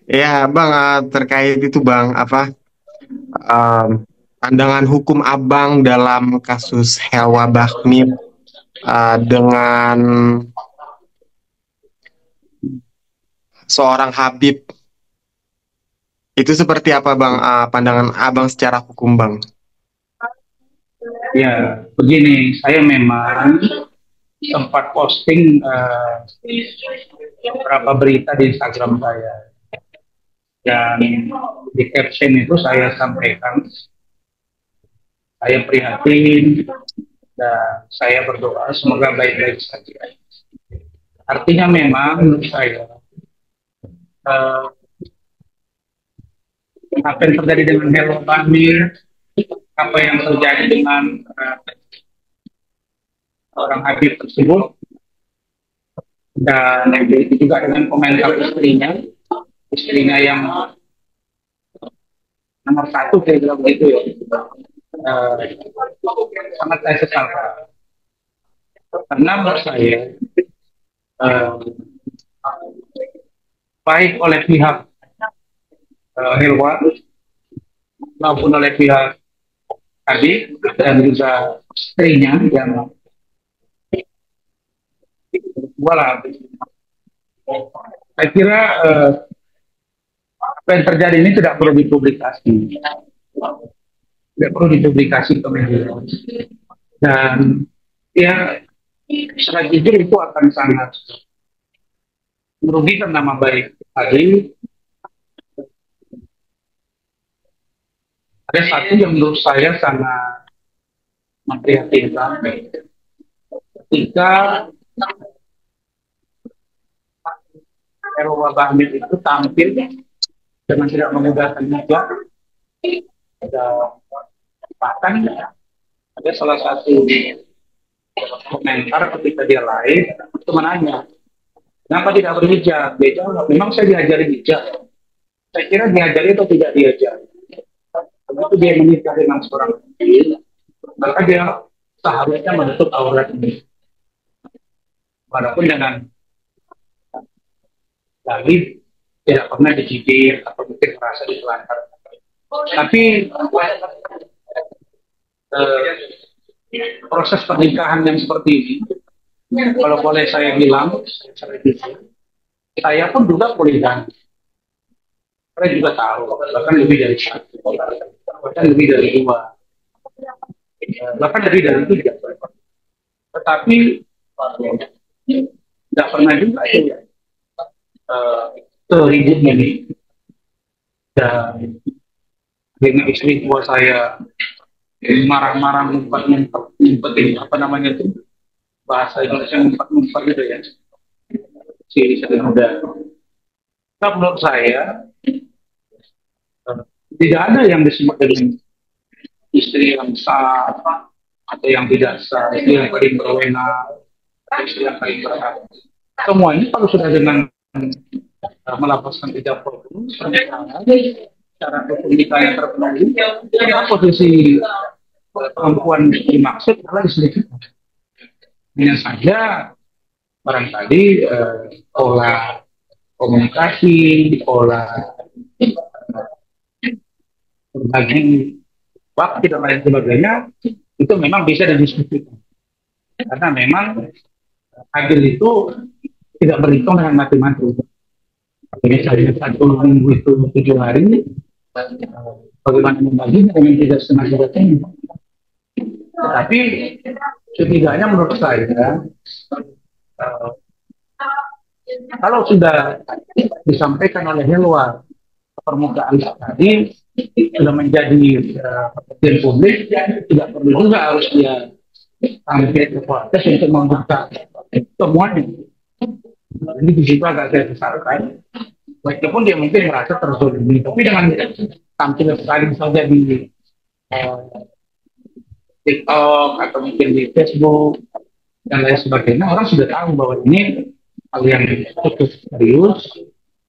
Ya, Bang, terkait itu, Bang, em, pandangan hukum Abang dalam kasus Helwa Bahmit dengan seorang Habib itu seperti apa, Bang? Pandangan Abang secara hukum, Bang? Ya, begini, saya memang sempat posting beberapa berita di Instagram saya, dan di caption itu saya sampaikan saya prihatin dan saya berdoa semoga baik-baik saja. Artinya memang menurut saya eh, apa yang terjadi dengan Hello Bami, apa yang terjadi dengan orang Habib tersebut, dan itu juga dengan komentar istrinya yang nomor satu saya bilang begitu ya. Sangat saya sesalkan karena menurut saya eh, baik oleh pihak Helwa maupun oleh pihak Adi dan juga istrinya yang dua lah. Saya kira apa yang terjadi ini tidak perlu dipublikasi, tidak perlu dipublikasi ke media, dan ya secara jujur itu akan sangat merugikan nama baik Adi. Ada satu yang menurut saya sangat memprihatinkan ketika RUU Bahmit itu tampil dengan tidak menggunakan hijab. Ada bahkan ada salah satu komentar ketika dia live itu menanya, kenapa tidak berhijab? Dia jawab, memang saya diajari hijab. Saya kira diajari atau tidak diajari. Karena itu dia menikah dengan seorang laki, maka dia seharusnya menutup aurat ini. Walaupun dengan lagi tidak pernah dicibir atau mungkin merasa ditelantar. Tapi proses pernikahan yang seperti ini, kalau boleh saya bilang, saya pun juga poligami. Saya juga tahu, bahkan lebih dari satu, bahkan lebih dari dua, bahkan lebih dari tiga. Tetapi tidak pernah juga ya terhibur ini, dan dengan istri tua saya marah-marah ngumpet ini apa namanya itu bahasa Indonesia ngumpet gitu ya, si istri muda. Nah, menurut saya tidak ada yang disebut dengan istri yang sah atau yang tidak sah, istri yang paling berwenang, istri yang paling berhak. Semuanya kalau sudah dengan melapaskan tiga problem, pernikahan, cara pernikahan yang terpenuhi, apa posisi perempuan dimaksud adalah istri kita. Hanya saja barangkali pola komunikasi, pola berbagi waktu dan lain sebagainya itu memang bisa didiskusikan. Karena memang adil itu tidak berhitung dengan mati-mati. Misalnya satu minggu itu 7 hari, bagaimana membaginya dengan tidak setengah ini. Tetapi setidaknya menurut saya, uh, kalau sudah disampaikan oleh Helwa ke permukaan tadi, sudah menjadi perhatian publik, tidak perlu juga harus dia tampil ke protes untuk membuka semuanya. Ini di situ agak saya sesalkan. Meskipun dia mungkin merasa terzolimi, tapi dengan tampil sekali saja di uh, TikTok atau mungkin di Facebook dan lain sebagainya, orang sudah tahu bahwa ini hal yang cukup serius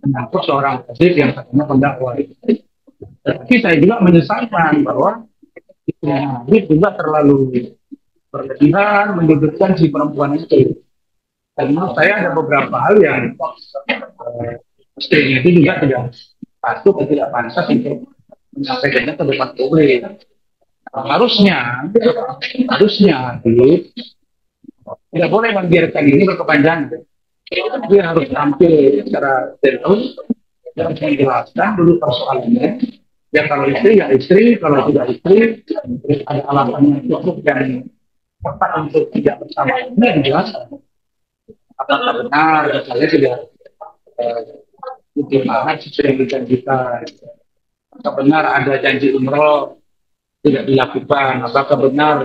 menyangkut seorang hadis yang katanya pendakwa. Tapi saya juga menyesalkan bahwa Habib juga terlalu berlebihan menyudutkan si perempuan itu. Dan menurut saya ada beberapa hal yang istrinya itu juga tidak patut dan tidak pantas untuk menyampaikannya ke depan publik. Harusnya, harusnya, tidak boleh membiarkan ini berkepanjangan. Dia harus tampil secara serius dan menjelaskan dulu persoalannya. Ya kalau istri ya istri, kalau tidak istri, ada alasan yang cukup dan tepat untuk tidak bersama ini dijelaskan. Apakah benar saya tidak bagaimana sesuai yang dijanjikan? Apakah benar ada janji umroh tidak dilakukan? Apakah benar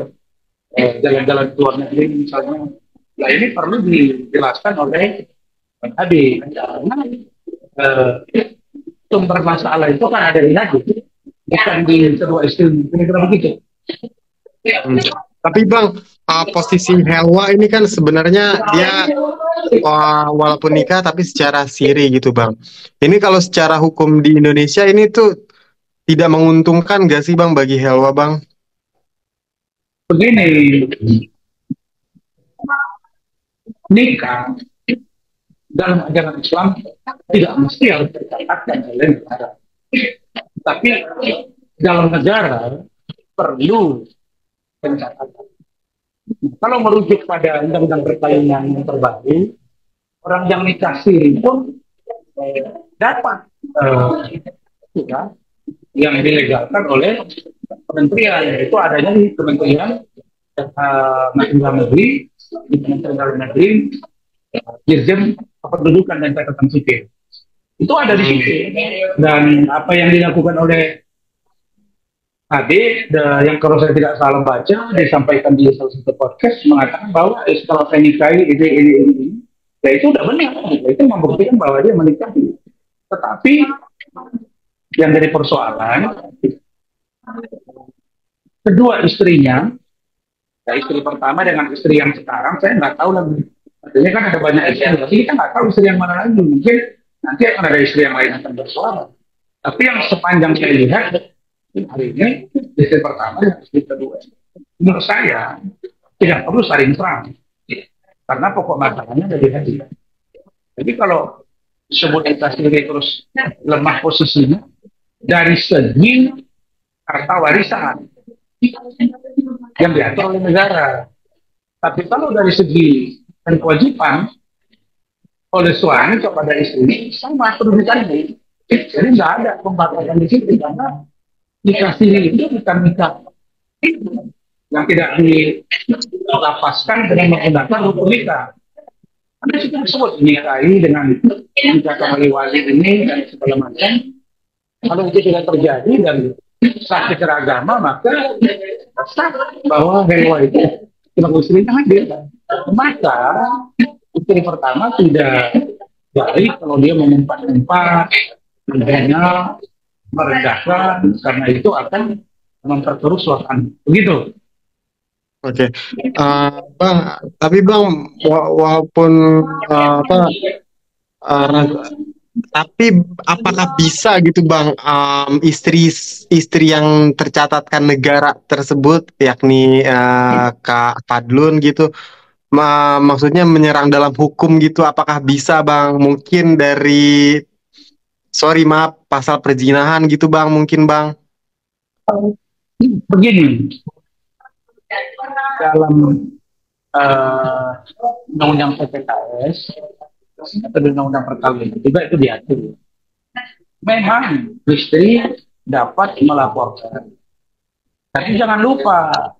jalan-jalan ke luar negeri misalnya? Nah ini perlu dijelaskan oleh Habib karena sumber masalah itu kan ada di Habib, bukan di kedua istri. Kira-kira begitu. Hmm. Tapi Bang, posisi Helwa ini kan sebenarnya dia walaupun nikah tapi secara siri gitu Bang. Ini kalau secara hukum di Indonesia ini tuh tidak menguntungkan gak sih Bang bagi Helwa Bang? Begini, nikah dalam ajaran Islam tidak mesti harus dicatatkan oleh negara. Tapi dalam negara perlu pencatatan. Kalau merujuk pada undang-undang perkawinan yang terbaru, orang yang nikah siri pun dapat ya, yang dilegalkan oleh kementerian, itu adanya di Kementerian Dalam Negeri, di Kementerian Dalam Negeri, Dirjen Kependudukan dan Catatan Sipil. Itu ada di situ. Dan apa yang dilakukan oleh tadi yang kalau saya tidak salah baca disampaikan di salah satu podcast mengatakan bahwa setelah saya nikahi ini, ya itu udah benar, itu membuktikan bahwa dia menikahi. Tetapi yang jadi persoalan kedua istrinya, ya istri pertama dengan istri yang sekarang saya nggak tahu lagi. Artinya kan ada banyak istri, tapi kita nggak tahu istri yang mana lagi. Mungkin nanti akan ada istri yang lain yang akan bersuara. Tapi yang sepanjang saya lihat hari ini istri pertama dan istri kedua, menurut saya tidak perlu saling serang karena pokok masalahnya ada di hati. Jadi kalau disebut sendiri terus lemah posisinya dari segi harta warisan yang diatur oleh negara. Tapi kalau dari segi dan kewajiban oleh suami kepada istri sama pendidikannya, jadi nggak ada pembatasan di situ karena nikah siri itu bukan nikah yang tidak dilapaskan dengan menggunakan rukun nikah. Ada situ disebut nikahi dengan nikah wali ini dan segala macam. Kalau itu tidak terjadi dan sah secara agama, maka sah bahwa Helwa itu sebagai istrinya hadir. Maka istri pertama tidak baik kalau dia mengumpat-umpat, menghina, merendahkan, karena itu akan memperkeruh suasana. Begitu. Oke, Bang. Tapi Bang, walaupun apa, tapi apakah bisa gitu Bang, istri yang tercatatkan negara tersebut, yakni Kak Fadlun gitu, maksudnya menyerang dalam hukum gitu, apakah bisa Bang? Mungkin dari, sorry maaf, pasal perzinahan gitu Bang, mungkin Bang. Begini, dalam undang-undang PPKS atau undang-undang perkawinan juga itu diatur. Memang istri dapat melaporkan, tapi jangan lupa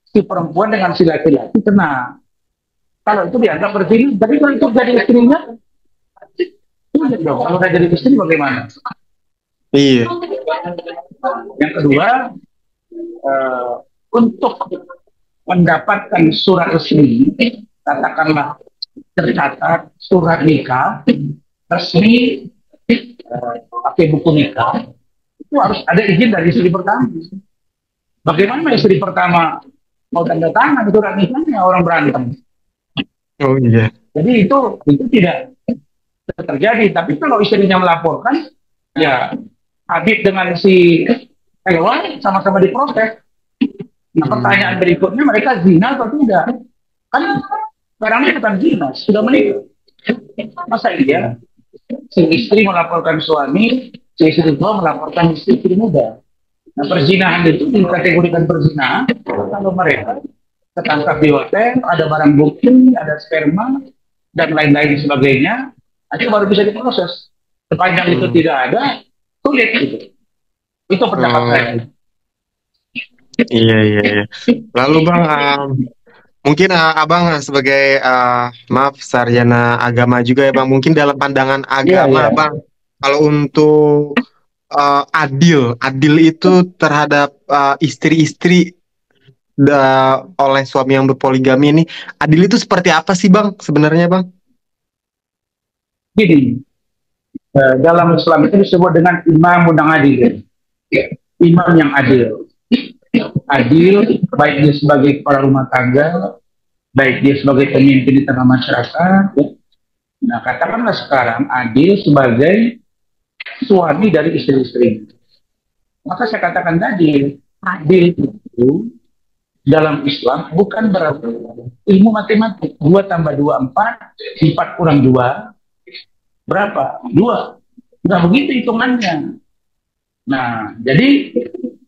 si perempuan dengan si laki-laki kena. Kalau itu dianggap berzina, tapi kalau itu jadi istrinya, dong. Kalau udah jadi istri bagaimana? Iya. Yang kedua, untuk mendapatkan surat resmi, katakanlah tercatat surat nikah resmi, pakai buku nikah, itu harus ada izin dari istri pertama. Bagaimana istri pertama mau tanda tangan surat nikahnya orang berantem? Oh iya. Jadi itu tidak terjadi. Tapi kalau istrinya melaporkan, ya Habib dengan si Helwan sama-sama diproses. Nah, pertanyaan berikutnya, mereka zina atau tidak? Kan sekarang ini bukan zina, sudah menikah. Masa iya si istri melaporkan suami, si istri tua melaporkan istri muda. Nah, perzinahan itu dikategorikan perzinahan kalau mereka ketangkap di hotel, ada barang bukti, ada sperma, dan lain-lain sebagainya, itu baru bisa diproses. Sepanjang itu tidak ada, sulit gitu. Itu pendapat saya. Iya, iya, iya. Lalu Bang, mungkin Abang sebagai maaf sarjana agama juga ya Bang, mungkin dalam pandangan Iya, agama iya. Bang, kalau untuk adil itu terhadap istri-istri oleh suami yang berpoligami ini, adil itu seperti apa sih Bang sebenarnya Bang? Gini, dalam Islam itu disebut dengan imam yang adil. Imam yang adil. Adil, baik dia sebagai kepala rumah tangga, baik dia sebagai pemimpin di tengah masyarakat. Nah, katakanlah sekarang adil sebagai suami dari istri-istri. Maka saya katakan tadi, adil itu dalam Islam bukan berarti ilmu matematik. 2 tambah 2, 4, 4 kurang 2, berapa? 2. Nggak begitu hitungannya. Nah, jadi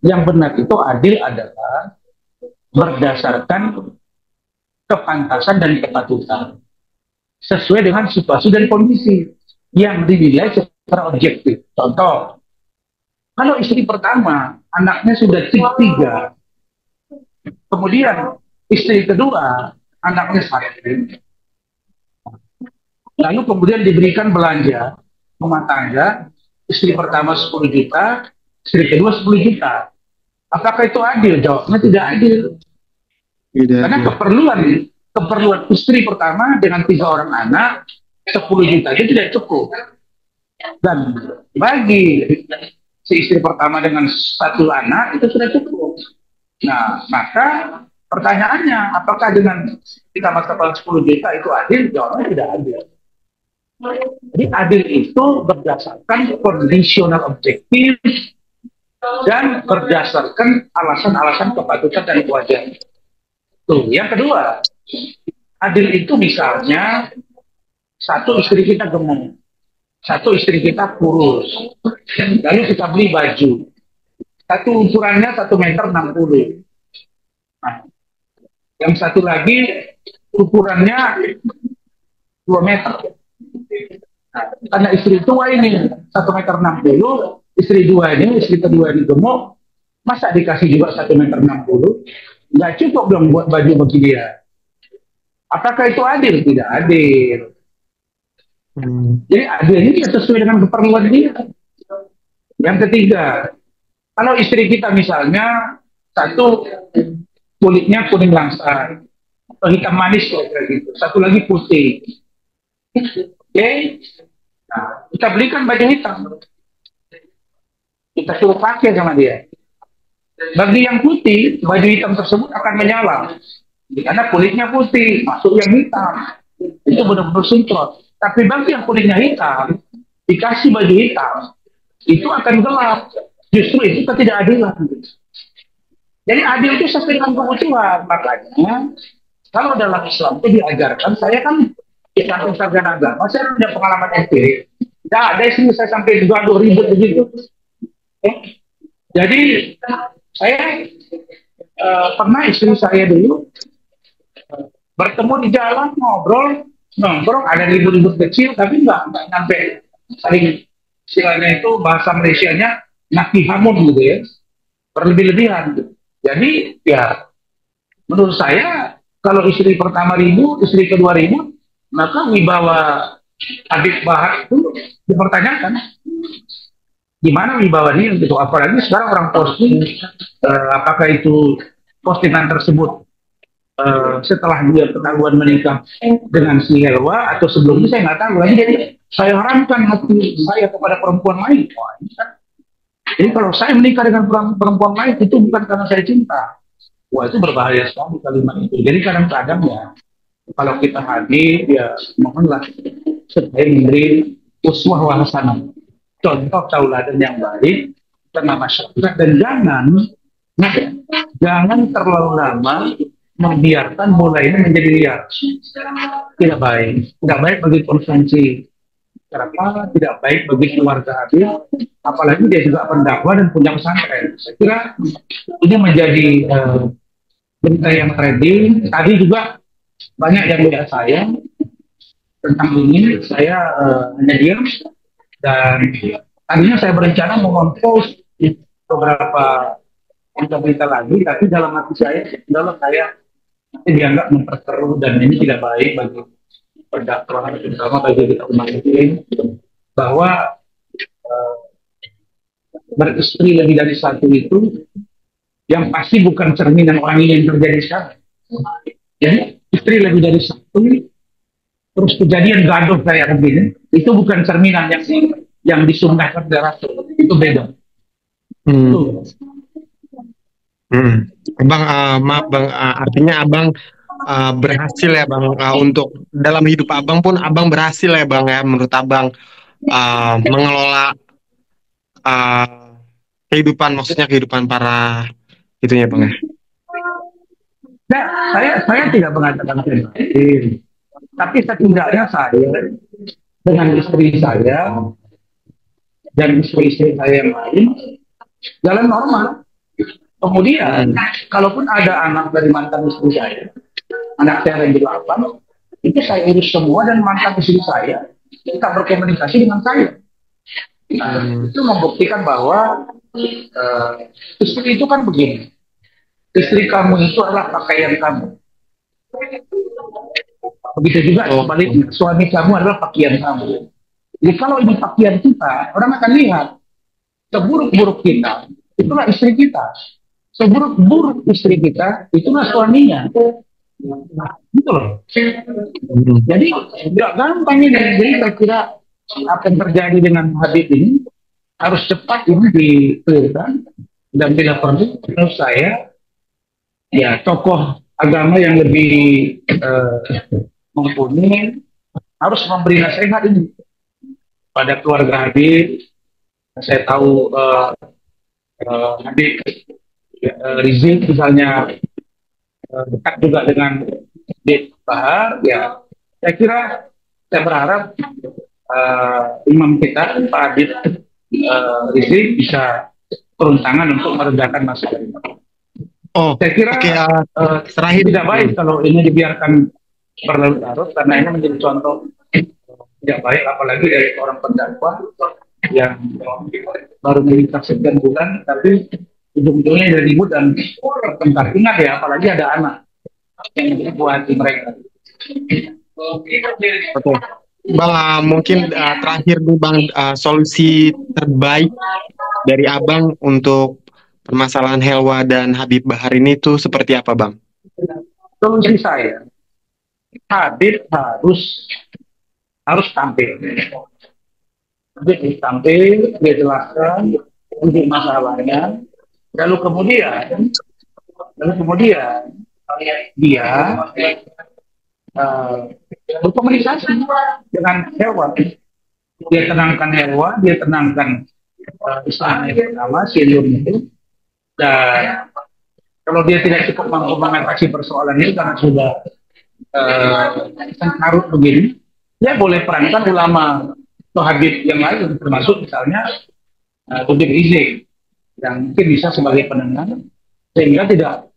yang benar itu adil adalah berdasarkan kepantasan dan kepatutan sesuai dengan situasi dan kondisi yang dinilai secara objektif. Contoh, kalau istri pertama anaknya sudah 3, kemudian istri kedua anaknya 1, lalu kemudian diberikan belanja rumah tangga, istri pertama 10 juta, istri kedua 10 juta. Apakah itu adil? Jawabnya tidak adil. Karena keperluan istri pertama dengan 3 orang anak 10 juta itu tidak cukup. Dan bagi si istri pertama dengan 1 anak itu sudah cukup. Nah, maka pertanyaannya, apakah dengan kita mengatakan 10 juta itu adil? Jawabnya tidak adil. Jadi adil itu berdasarkan kondisional objektif dan berdasarkan alasan-alasan kepatutan dan kewajaran. Tuh, yang kedua, adil itu misalnya satu istri kita gemuk, satu istri kita kurus, lalu kita beli baju, satu ukurannya 1,60 m. Nah, yang satu lagi ukurannya 2 meter. Nah, karena istri tua ini 1,60 m, istri kedua ini gemuk, masa dikasih juga 1,60 m? Nggak cukup dong buat baju bagi dia. Apakah itu adil? Tidak adil. Jadi adil ini sesuai dengan keperluan dia. Yang ketiga, kalau istri kita misalnya satu kulitnya kuning langsat atau hitam manis kayak gitu, satu lagi putih. Oke, nah, kita belikan baju hitam, kita suruh pakai sama dia. Bagi yang putih, baju hitam tersebut akan menyala karena kulitnya putih, masuk yang hitam, itu benar-benar sinkron. Tapi bagi yang kulitnya hitam, dikasih baju hitam, itu akan gelap. Justru itu ketidakadilan. Jadi adil itu sesuai dengan kebutuhan. Makanya kalau dalam Islam itu diajarkan, saya kan di samping sarjana agama, saya punya pengalaman empirik. Tidak ada istri saya sampai gaduh ribut begitu. Jadi saya pernah istri saya dulu bertemu di jalan, ngobrol, ada ribut-ribut kecil, tapi nggak sampai saling, istilahnya itu bahasa Malaysianya naki hamun gitu ya, berlebih-lebihan. Jadi ya menurut saya kalau istri pertama ribut, istri kedua ribut, maka wibawa adik bahar itu dipertanyakan. Gimana wibawa dia gitu? Apalagi sekarang orang posting, apakah itu postingan tersebut setelah dia ketahuan menikah dengan si Helwa atau sebelumnya, saya nggak tahu lagi. Jadi saya haramkan hati saya kepada perempuan lain. Wah, ini kan. Jadi kalau saya menikah dengan perempuan lain itu bukan karena saya cinta. Wah, itu berbahaya sekali kalimat itu. Jadi kadang-kadang ya kalau kita hadir ya mohonlah supaya memberi uswah wa hasanah, contoh tauladan yang baik tengah masyarakat, dan jangan terlalu lama membiarkan bola ini menjadi liar. Tidak baik bagi konsumsi. Kenapa tidak baik bagi keluarga Habib, apalagi dia juga pendakwah dan punya pesantren. Saya kira ini menjadi berita yang trending. Tadi juga banyak yang melihat saya tentang ini. Saya hanya diam, dan tadinya saya berencana mempost di beberapa berita lagi, tapi dalam hati saya dianggap memperkeruh dan ini tidak baik bagi pendakwah, terutama bagi kita umat muslim, bahwa uh, beristri lebih dari satu itu yang pasti bukan cerminan orang ini yang terjadi sekarang. Jadi istri lebih dari satu terus kejadian gaduh kayak begini itu bukan cerminan yang disunnahkan dari Rasul, itu beda. Hmm. Itu. Bang, maaf Bang, artinya Abang berhasil ya Bang, untuk dalam hidup Abang pun Abang berhasil ya Bang ya, menurut Abang mengelola uh, kehidupan, maksudnya kehidupan para itunya Bang ya. Nah, saya tidak mengatakan pribadi, tapi setidaknya saya dengan istri saya dan istri-istri saya yang lain jalan normal. Kemudian, kalaupun ada anak dari mantan istri saya, anak saya yang 8, itu saya urus semua dan mantan istri saya kita berkomunikasi dengan saya. Itu membuktikan bahwa istri itu kan begini, istri kamu itu adalah pakaian kamu. Begitu juga sebaliknya, suami kamu adalah pakaian kamu. Jadi kalau ini pakaian kita, orang akan lihat seburuk-buruk kita, itulah istri kita. Seburuk-buruk istri kita, itulah suaminya. Nah, gitu loh. Jadi nggak gampang ini. Jadi saya kira apa yang terjadi dengan Habib ini harus cepat ini dikelirkan, dan bila perlu menurut saya ya tokoh agama yang lebih mumpuni harus memberi nasihat ini pada keluarga Habib. Saya tahu Habib Rizik misalnya dekat juga dengan Habib Bahar, ya saya kira saya berharap imam kita Pak Habib Rizik bisa turun tangan untuk meredakan masalah ini. Saya kira tidak baik kalau ini dibiarkan berlarut-larut, karena ini menjadi contoh tidak baik, apalagi dari orang pendakwah yang baru menikah sekian bulan tapi ujung-ujungnya jadi ribut dan bertengkar. Ingat ya, apalagi ada anak yang dibuat di mereka. Oke. Bang, mungkin terakhir nih Bang, solusi terbaik dari Abang untuk permasalahan Helwa dan Habib Bahar ini tuh seperti apa Bang? Solusi saya, Habib harus tampil. Habib tampil, dia jelaskan untuk masalahnya, lalu kemudian dia berkomunikasi dengan Helwa. Dia tenangkan Helwa, dia tenangkan Islam yang pertama, senior itu, dan kalau dia tidak cukup mampu mengatasi persoalan ini karena sudah sengkarut begini, dia boleh perankan ulama atau Habib yang lain, termasuk misalnya Habib Rizik yang mungkin bisa sebagai pendengar, sehingga tidak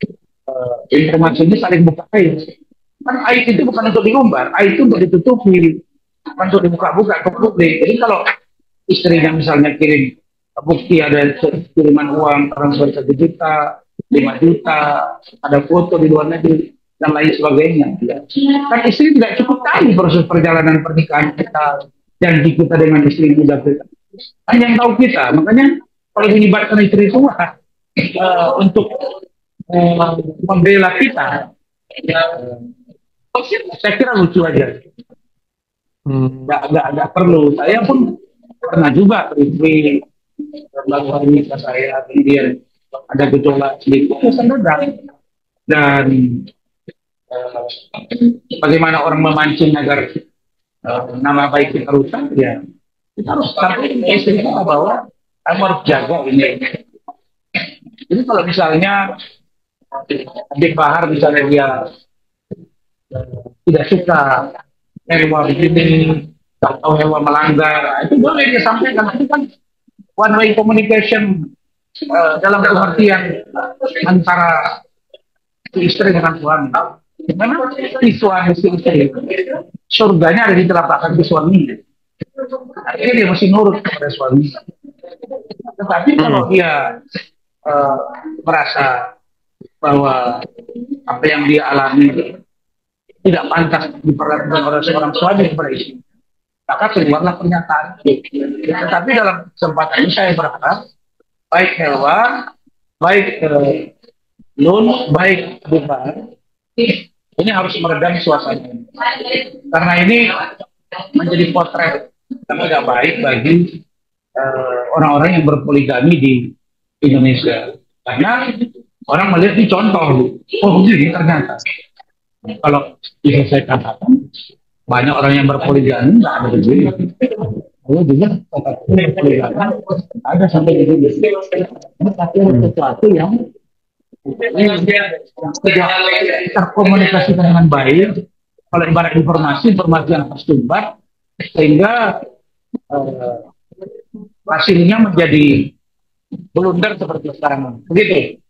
informasi ini saling buka air. Kan air itu bukan untuk diumbar, air itu untuk ditutupi, bukan untuk dibuka-buka ke publik. Jadi kalau istrinya misalnya kirim bukti ada kiriman uang transfer 1 juta, 5 juta, ada foto di luar negeri dan lain sebagainya, ya. Kan istri tidak cukup tahu proses perjalanan pernikahan kita, janji kita dengan istri muda kita, kan yang tahu kita. Makanya kalau dilibatkan istri semua untuk membela kita, saya kira lucu aja. Nggak perlu. Saya pun pernah juga beristri baru hari nikah saya, kemudian ada gejolak sedikit, dan bagaimana orang memancing agar nama baik kita rusak, ya kita harus sampai istri kita bahwa kamu harus jaga ini. Jadi kalau misalnya Habib Bahar misalnya dia tidak suka Helwa begini, atau hewan melanggar, nah, itu boleh dia sampaikan. Itu kan one way communication dalam pengertian antara si istri dengan suami. Memang si suami si istri surganya ada di telapak kaki suami. Akhirnya dia mesti nurut kepada suami. Tetapi kalau dia eh, merasa bahwa apa yang dia alami tidak pantas diperlakukan oleh seorang suami kepada istri, maka keluarlah pernyataan. Tetapi dalam kesempatan ini saya berharap baik Helwa, baik Lun, baik Bukan, ini harus meredam suasana. Karena ini menjadi potret yang tidak baik bagi orang-orang yang berpoligami di Indonesia. Karena orang melihat ini contoh, oh begini ternyata. Kalau bisa saya katakan, banyak orang yang berpoligami nggak ada begini. Lalu juga poligami ada sampai begini. Tapi ada sesuatu yang tidak terkomunikasikan dengan baik. Kalau ibarat informasi yang tersumbat, sehingga hasilnya menjadi blunder seperti sekarang. Begitu.